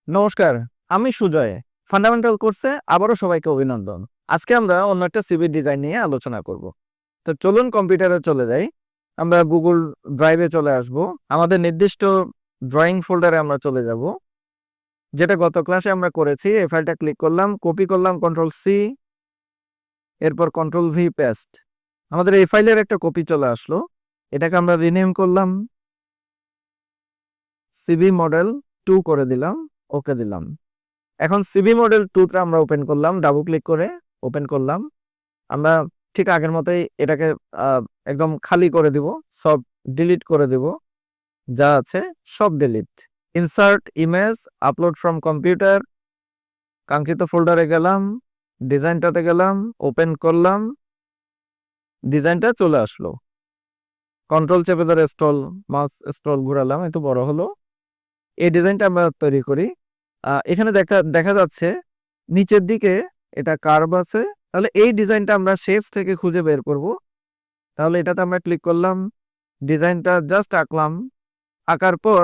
নমস্কার, আমি সুজয়। ফান্ডামেন্টাল কোর্সে আবারও সবাইকে অভিনন্দন। আজকে আমরা অন্য একটা সিভি ডিজাইন নিয়ে আলোচনা করব। তো চলুন কম্পিউটারে চলে যাই। আমরা গুগল ড্রাইভে চলে আসব। আমাদের নির্দিষ্ট ড্রয়িং ফোল্ডারে আমরা চলে যাব, যেটা গত ক্লাসে আমরা করেছি। এই ফাইলটা ক্লিক করলাম, কপি করলাম, কন্ট্রোল সি, এরপর কন্ট্রোল ভি পেস্ট। আমাদের এই ফাইলের একটা কপি চলে আসলো। এটাকে আমরা রিনেম করলাম, সিভি মডেল 2 করে দিলাম, ওকে দিলাম। এখন সিভি মডেল 2টা আমরা ওপেন করলাম, ডাবল ক্লিক করে ওপেন করলাম। আমরা ঠিক আগের মতোই এটাকে একদম খালি করে দিব, সব ডিলিট করে দিব, যা আছে সব delete. Insert image, upload from computer, কাঙ্ক্ষিত ফোল্ডারে গেলাম, ডিজাইনটাতে গেলাম, ওপেন করলাম, ডিজাইনটা চলে আসলো। কন্ট্রোল চেপে ধরে মাউস স্ক্রল ঘোরালাম, একটু বড় হলো। এই ডিজাইনটা আমরা তৈরি করি। এখানে দেখা যাচ্ছে নিচের দিকে এটা কার্ভ আছে। তাহলে এই ডিজাইনটা আমরা শেপস থেকে খুঁজে বের করব। তাহলে এটাতে আমরা ক্লিক করলাম, ডিজাইনটা জাস্ট আঁকলাম। আঁকার পর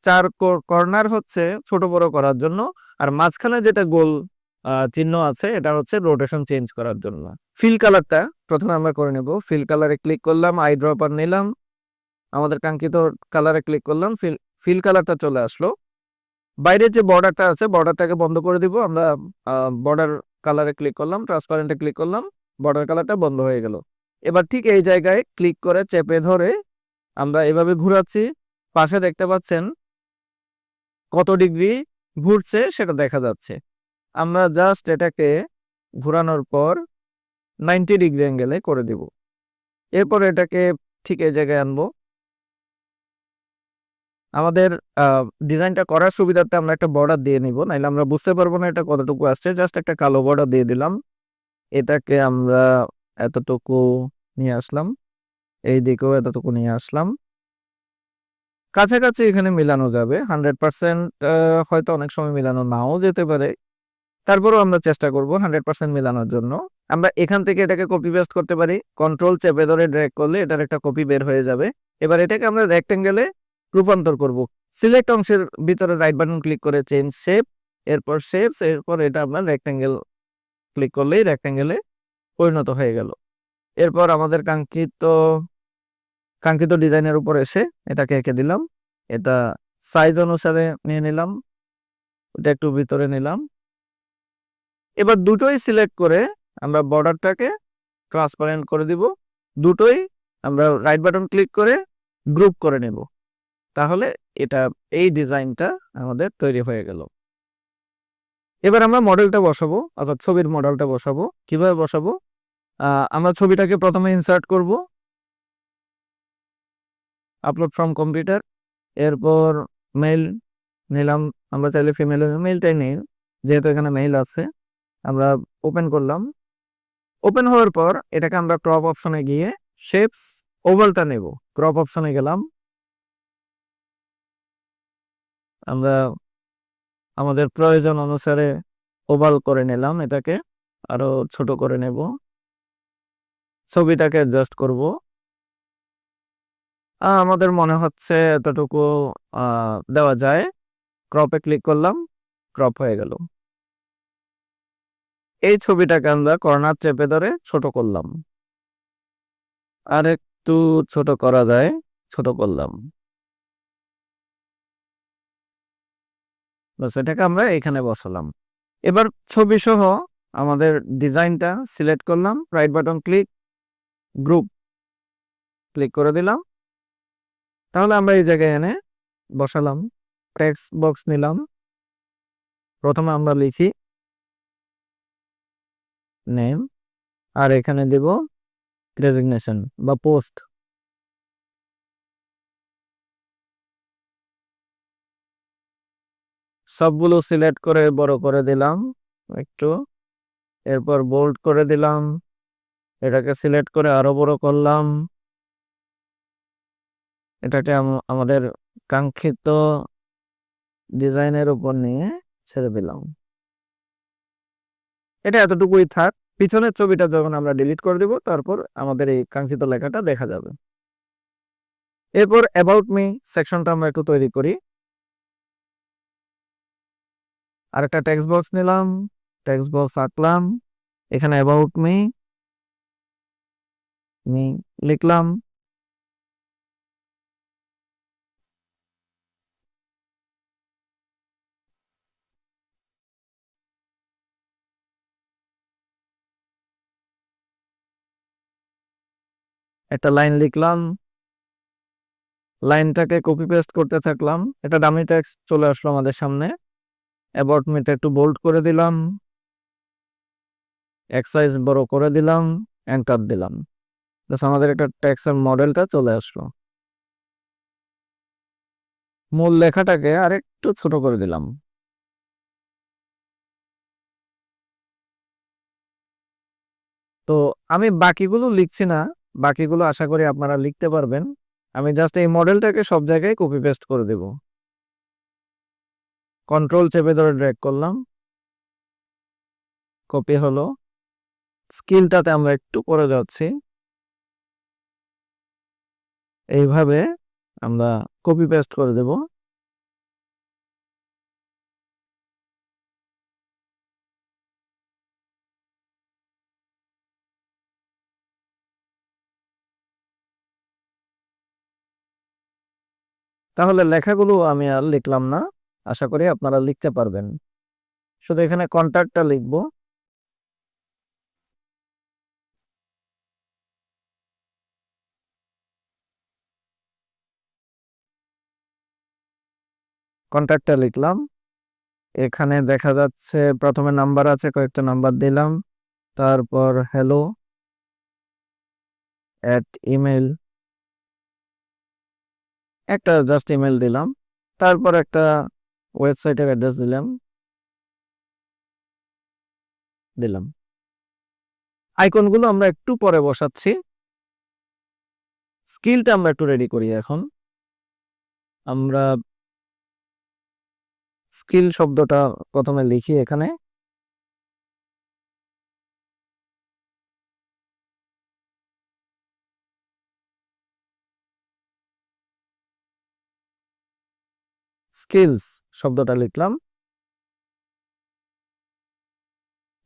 4 কর্নার হচ্ছে ছোট বড় করার জন্য, আর মাঝখানে যেটা গোল চিহ্ন আছে এটা হচ্ছে রোটেশন চেঞ্জ করার জন্য। ফিল কালারটা প্রথমে আমরা করে নেব। ফিল কালারে ক্লিক করলাম, আই ড্রপার নিলাম, আমাদের কাঙ্ক্ষিত কালারে ক্লিক করলাম, ফিল কালারটা চলে আসলো। বাইরের যে বর্ডারটা আছে বর্ডারটাকে বন্ধ করে দিব। আমরা বর্ডার কালারে ক্লিক করলাম, ট্রান্সপারেন্টে ক্লিক করলাম, বর্ডার কালারটা বন্ধ হয়ে গেল। এবার ঠিক এই জায়গায় ক্লিক করে চেপে ধরে আমরা এভাবে ঘোরাচ্ছি। পাশে দেখতে পাচ্ছেন কত ডিগ্রি ঘুরছে সেটা দেখা যাচ্ছে। আমরা জাস্ট এটাকে ঘোরানোর পর 90 ডিগ্রি অ্যাঙ্গেলে করে দিব। এরপর এটাকে ঠিক এই জায়গায় আনবো। আমাদের ডিজাইনটা করার সুবিধার্থে আমরা একটা বর্ডার দিয়ে নিব, নাইলে আমরা বুঝতে পারবো না এটা কতটুকু আসছে। জাস্ট একটা কালো বর্ডার দিয়ে দিলাম। এটাকে আমরা এতটুকু নিয়ে আসলাম, এই দিকেও এতটুকু নিয়ে আসলাম। কাছাকাছি এখানে মিলানো যাবে। 100% হয়তো অনেক সময় মিলানো নাও যেতে পারে, তারপরেও আমরা চেষ্টা করব 100% মিলানোর জন্য। আমরা এখান থেকে এটাকে কপি পেস্ট করতে পারি। কন্ট্রোল চেপে ধরে ড্র্যাগ করলে এটার একটা কপি বের হয়ে যাবে। এবার এটাকে আমরা রেক্টেঙ্গেলে রূপান্তর করব। সিলেক্ট অংশের ভিতরে রাইট বাটন ক্লিক করে চেঞ্জ শেপ, এরপর শেপস, এরপর এটা আমরা রেক্টেঙ্গেল ক্লিক করলেই রেক্টেঙ্গেলে পরিণত হয়ে গেল। এরপর আমাদের কাঙ্ক্ষিত ডিজাইনের উপর এসে এটাকে এঁকে দিলাম। এটা সাইজ অনুসারে নিয়ে নিলাম, এটা একটু ভিতরে নিলাম। এবার দুটোই সিলেক্ট করে আমরা বর্ডারটাকে ট্রান্সপারেন্ট করে দিব। দুটোই আমরা রাইট বাটন ক্লিক করে গ্রুপ করে নেব। তাহলে এই ডিজাইনটা আমাদের তৈরি হয়ে গেল। এবার আমরা মডেলটা বসাবো, অর্থাৎ ছবির মডেলটা বসাবো। কিভাবে বসাবো? আমরা ছবিটাকে প্রথমে ইনসার্ট করব, আপলোড ফ্রম কম্পিউটার, এরপর মেল নিলাম। আমরা চাইলে ফিমেল মেলটাই নিই, যেহেতু এখানে মেল আছে। আমরা ওপেন করলাম। ওপেন হওয়ার পর এটাকে আমরা ক্রপ অপশনে গিয়ে শেপস ওভালটা নেব। ক্রপ অপশনে গেলাম, আমরা আমাদের প্রয়োজন অনুসারে ওভাল করে নিলাম। এটাকে আরো ছোট করে নেব, ছবিটাকে অ্যাডজাস্ট করব। আমাদের মনে হচ্ছে এতটুকু দেওয়া যায়। ক্রপে ক্লিক করলাম, ক্রপ হয়ে গেল। এই ছবিটাকে আমরা কর্নার চেপে ধরে ছোট করলাম, আর একটু ছোট করা যায়, ছোট করলাম। বাস, এটাকে আমরা এখানে বসালাম। এবার ছবি সহ আমাদের ডিজাইনটা সিলেক্ট করলাম, right button click, group click করে দিলাম। তাহলে আমরা এই জায়গায় এনে বসালাম। টেক্সট বক্স নিলাম, প্রথমে আমরা লিখি নেম, আর এখানে দেব রেজিগনেশন বা পোস্ট। সবগুলো সিলেক্ট করে বড় করে দিলাম একটু, এরপর বোল্ড করে দিলাম। এটাকে সিলেক্ট করে আরো বড় করলাম। এটাকে আমাদের কাঙ্ক্ষিত ডিজাইনের উপর নিয়ে ছেড়ে দিলাম। এটা এতটুকুই থাক। পিছনের ছবিটা যখন আমরা ডিলিট করে দিব, তারপর আমাদের এই কাঙ্ক্ষিত লেখাটা দেখা যাবে। এরপর অ্যাবাউট মি সেকশনটা আমরা একটু তৈরি করি। আরেকটা টেক্সট বক্স নিলাম, টেক্সট বক্স আঁকলাম, এখানে অ্যাবাউট মি লিখলাম, একটা লাইন লিখলাম, লাইনটাকে কপি পেস্ট করতে থাকলাম, এটা ডামি টেক্সট চলে আসলো আমাদের সামনে। অ্যাবাউট মিটা একটু বোল্ড করে দিলাম, এক সাইজ বড় করে দিলাম, এন্টার দিলাম। বাস আমাদের একটা টেক্সটের মডেলটা চলে আসলো। মূল লেখাটাকে আরেকটু ছোট করে দিলাম। তো আমি বাকিগুলো লিখছি না, বাকিগুলো আশা করি আপনারা লিখতে পারবেন। আমি জাস্ট এই মডেলটাকে সব জায়গায় কপি পেস্ট করে দেব। কন্ট্রোল চেপে ধরে ড্র্যাগ করলাম, কপি হলো। স্কিলটাতে আমরা একটু পরে যাচ্ছি, এইভাবে আমরা কপি পেস্ট করে দেব। তাহলে লেখাগুলো আমি আর লিখলাম না, আশা করি আপনারা লিখতে পারবেন। শুধু এখানে কন্ট্যাক্টটা লিখব। কন্ট্যাক্টটা লিখলাম, এখানে দেখা যাচ্ছে প্রথমে নাম্বার আছে, কয়েকটা নাম্বার দিলাম, তারপর হ্যালো অ্যাট ইমেল, একটা জাস্ট ইমেল দিলাম, তারপর একটা ওয়েবসাইটের অ্যাড্রেস দিলাম। আইকনগুলো আমরা একটু পরে বসাচ্ছি, স্কিলটা আমরা একটু রেডি করি এখন। আমরা স্কিল শব্দটা প্রথমে লিখি এখানে, স্কিলস শব্দটা লিখলাম।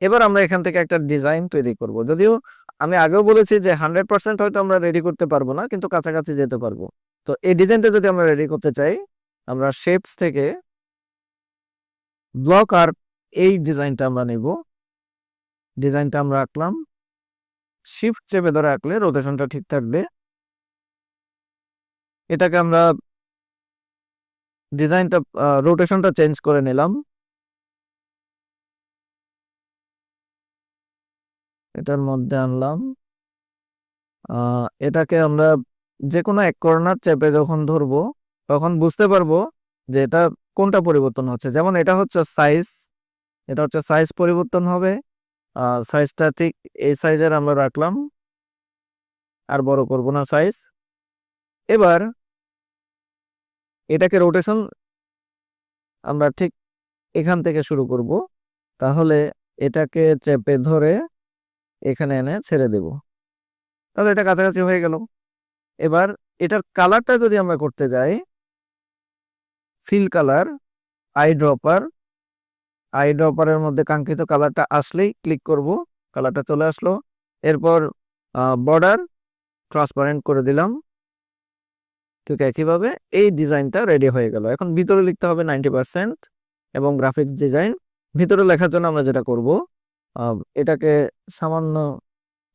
এবার আমরা এখান থেকে একটা ডিজাইন তৈরি করব। যদিও আমি আগেও বলেছি যে 100% হয়তো আমরা রেডি করতে পারবো না, কিন্তু কাছাকাছি যেতে পারবো। তো এই ডিজাইনটা যদি আমরা রেডি করতে চাই, আমরা শেপস থেকে ব্লক আর এই ডিজাইনটা আমরা নেব। ডিজাইনটা আমরা আঁকলাম, শিফট চেপে ধরে আঁকলে রোটেশনটা ঠিক থাকবে। এটাকে আমরা ডিজাইনটা রোটেশনটা চেঞ্জ করে নিলাম, এটার মধ্যে আনলাম। এটাকে আমরা যে কোনো এক কর্নার চেপে যখন ধরবো তখন বুঝতে পারবো যে এটা কোনটা পরিবর্তন হচ্ছে। যেমন এটা হচ্ছে সাইজ, এটা হচ্ছে সাইজ পরিবর্তন হবে। সাইজটা ঠিক এই সাইজের আমরা রাখলাম, আর বড় করব না সাইজ। এবার এটাকে রোটেশন আমরা ঠিক এখান থেকে শুরু করব, তাহলে এটাকে চেপে ধরে এখানে এনে ছেড়ে দেব, তাহলে এটা কাছাকাছি হয়ে গেল। এবার এটার কালারটা যদি আমরা করতে যাই, ফিল কালার, আই ড্রপারের মধ্যে কাঙ্ক্ষিত কালারটা আসলেই ক্লিক করব, কালারটা চলে আসলো। এরপর বর্ডার ট্রান্সপারেন্ট করে দিলাম। ঠিক একইভাবে এই ডিজাইনটা রেডি হয়ে গেল। এখন ভিতরে লিখতে হবে 90% এবং গ্রাফিক ডিজাইন। ভিতরে লেখার জন্য আমরা যেটা করব, এটাকে সামান্য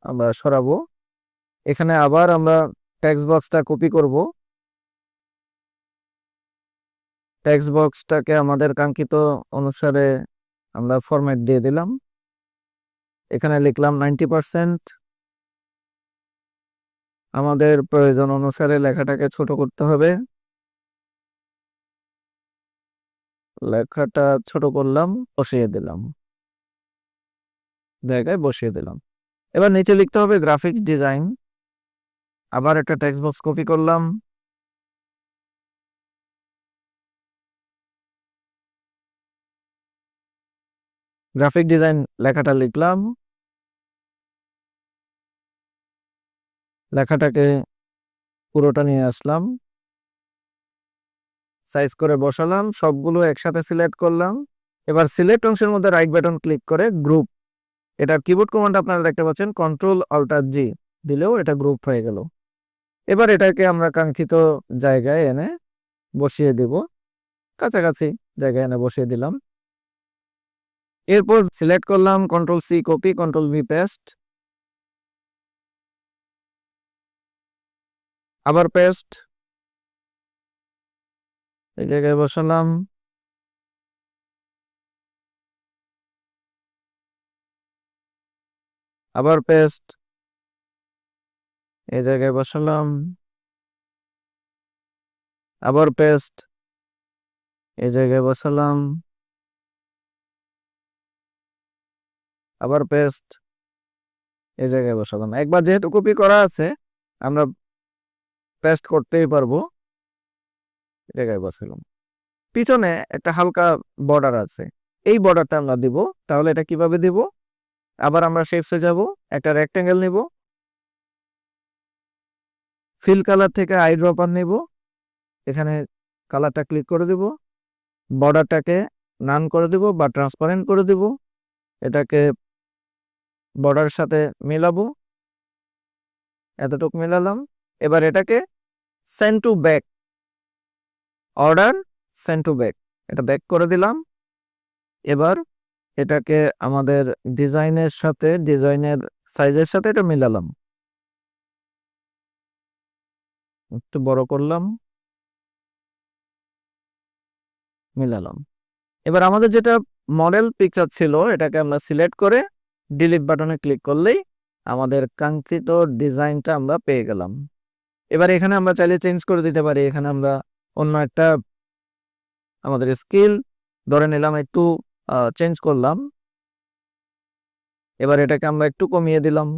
আমরা সরাবো। এখানে আবার আমরা টেক্সট বক্সটা কপি করব, টেক্সট বক্সটাকে আমাদের কাঙ্ক্ষিত অনুসারে আমরা ফরম্যাট দিয়ে দিলাম। এখানে লিখলাম 90%। আমাদের প্রয়োজন অনুসারে লেখাটাকে ছোট করতে হবে, লেখাটা ছোট করলাম, বসিয়ে দিলাম, জায়গায় বসিয়ে দিলাম। এবার নিচে লিখতে হবে গ্রাফিক্স ডিজাইন। আবার একটা টেক্সট বক্স কপি করলাম, গ্রাফিক ডিজাইন লেখাটা লিখলাম, লেখাটাকে পুরোটা নিয়ে আসলাম, সাইজ করে বসালাম, সবগুলো একসাথে সিলেক্ট করলাম, এবার সিলেক্ট অংশের মধ্যে রাইট বাটন ক্লিক করে গ্রুপ, এটার কিবোর্ড কমান্ড আপনারা দেখতে পাচ্ছেন কন্ট্রোল অল্টার জি দিলেও এটা গ্রুপ হয়ে গেল। এবার এটাকে আমরা কাঙ্ক্ষিত জায়গায় এনে বসিয়ে দেব, কাছাকাছি জায়গায় এনে বসিয়ে দিলাম। এরপর সিলেক্ট করলাম, control C copy, control V paste, আবার পেস্ট, এই জায়গায় বসালাম, আবার পেস্ট, এই জায়গায় বসালাম, আবার পেস্ট, এই জায়গায় বসালাম, আবার পেস্ট, এই জায়গায় বসালাম। একবার যেহেতু কপি করা আছে আমরা পেস্ট করতেই পারবো, এই জায়গায় বসালাম। পিছনে একটা হালকা বর্ডার আছে, এই বর্ডারটা আমরা দিব। তাহলে এটা কিভাবে দিব? আবার আমরা শেপসে যাব, একটা রেক্টেঙ্গেল নিব, ফিল কালার থেকে আই ড্রপার নেব, এখানে কালারটা ক্লিক করে দেব, বর্ডারটাকে নান করে দেব বা ট্রান্সপারেন্ট করে দেব, এটাকে বর্ডারের সাথে মেলাবো, এতটুকু মেলালাম। এবার এটাকে send to back, order send to back, এটা ব্যাক করে দিলাম। এবার এটাকে আমাদের ডিজাইনের সাথে, ডিজাইনের সাইজের সাথে এটা মিলালাম, একটু বড় করলাম, মিলালাম। এবার আমাদের যেটা মডেল পিকচার ছিল এটাকে আমরা সিলেক্ট করে ডিলিট বাটনে ক্লিক করলেই আমাদের কাঙ্ক্ষিত ডিজাইনটা আমরা পেয়ে গেলাম। এবার এখানে আমরা চাইলে চেঞ্জ করে দিতে পারি। এখানে আমরা অন্য একটা আমাদের স্কেল ধরে নিলাম, একটু চেঞ্জ করলাম। এবার এটাকে আমরা একটু কমিয়ে দিলাম,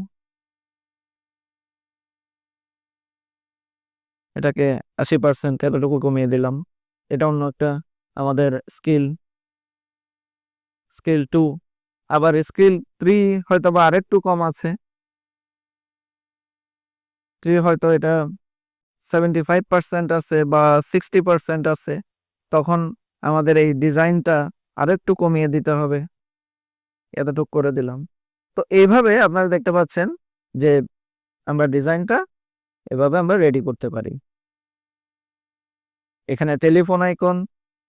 এটাকে 80% এতটুকু কমিয়ে দিলাম। এটা অন্য একটা আমাদের স্কেল 2, আবার স্কেল 3 হয়তো বা আরেকটু কম আছে, 3 হয়তো এটা 75% আছে বা 60% আছে, তখন আমাদের এই ডিজাইনটা আরেকটু কমিয়ে দিতে হবে, এতটুকু করে দিলাম। তো এইভাবে আপনারা দেখতে পাচ্ছেন যে আমরা ডিজাইনটা এভাবে আমরা রেডি করতে পারি। এখানে টেলিফোন আইকন,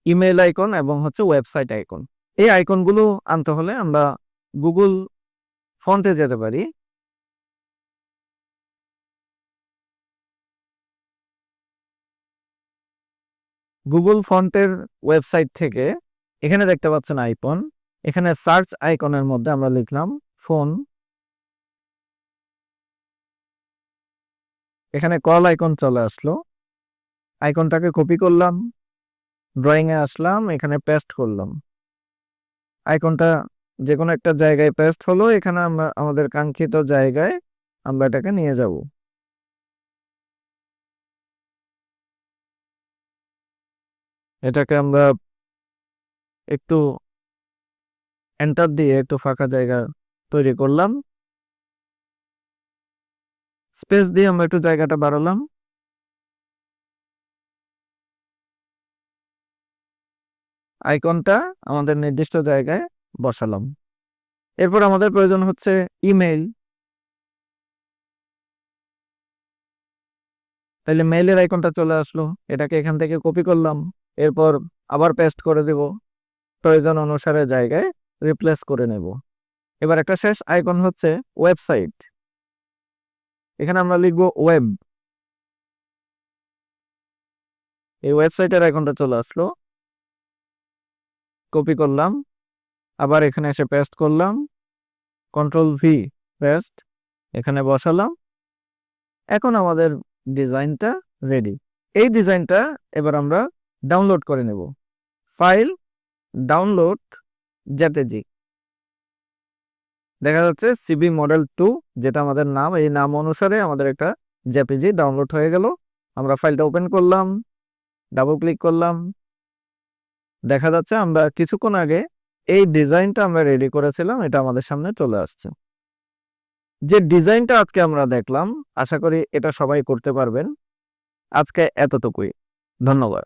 ইমেল আইকন এবং হচ্ছে ওয়েবসাইট আইকন, এই আইকনগুলো আনতে হলে আমরা গুগল ফন্টে যেতে পারি। গুগল ফন্টের ওয়েবসাইট থেকে এখানে দেখতে পাচ্ছেন আইকন, এখানে সার্চ আইকনের মধ্যে আমরা লিখলাম ফোন, এখানে কল আইকন চলে আসলো, আইকনটাকে কপি করলাম, ড্রয়িংয়ে আসলাম, এখানে পেস্ট করলাম, আইকনটা যে কোনো একটা জায়গায় পেস্ট হলো। এখানে আমরা আমাদের কাঙ্ক্ষিত জায়গায় আমরা এটাকে নিয়ে যাব। এটাকে আমরা একটু এন্টার দিয়ে একটু ফাঁকা জায়গা তৈরি করলাম, স্পেস দিয়ে আমরা একটু জায়গাটা বাড়ালাম, আইকনটা আমাদের নির্দিষ্ট জায়গায় বসালাম। এরপর আমাদের প্রয়োজন হচ্ছে ইমেইল, তাহলে মেইলের আইকনটা চলে আসলো, এটাকে এখান থেকে কপি করলাম, এরপর আবার পেস্ট করে দেব, প্রয়োজন অনুসারে জায়গায় রিপ্লেস করে নেব। এবার একটা শেষ আইকন হচ্ছে ওয়েবসাইট, এখানে আমরা লিখব ওয়েব, এই ওয়েবসাইটের আইকনটা চলে আসলো, কপি করলাম, আবার এখানে এসে পেস্ট করলাম, কন্ট্রোল ভি পেস্ট, এখানে বসালাম। এখন আমাদের ডিজাইনটা রেডি। এই ডিজাইনটা এবার আমরা ডাউনলোড করে নেব, ফাইল, ডাউনলোড, জেপিজি, দেখা যাচ্ছে সিবি মডেল 2 যেটা আমাদের নাম, এই নাম অনুসারে আমাদের একটা জেপিজি ডাউনলোড হয়ে গেল। আমরা ফাইলটা ওপেন করলাম, ডাবল ক্লিক করলাম, দেখা যাচ্ছে আমরা কিছুক্ষণ আগে এই ডিজাইনটা আমরা রেডি করেছিলাম, এটা আমাদের সামনে চলে আসছে। যে ডিজাইনটা আজকে আমরা দেখলাম, আশা করি এটা সবাই করতে পারবেন। আজকে এতটুকুই, ধন্যবাদ।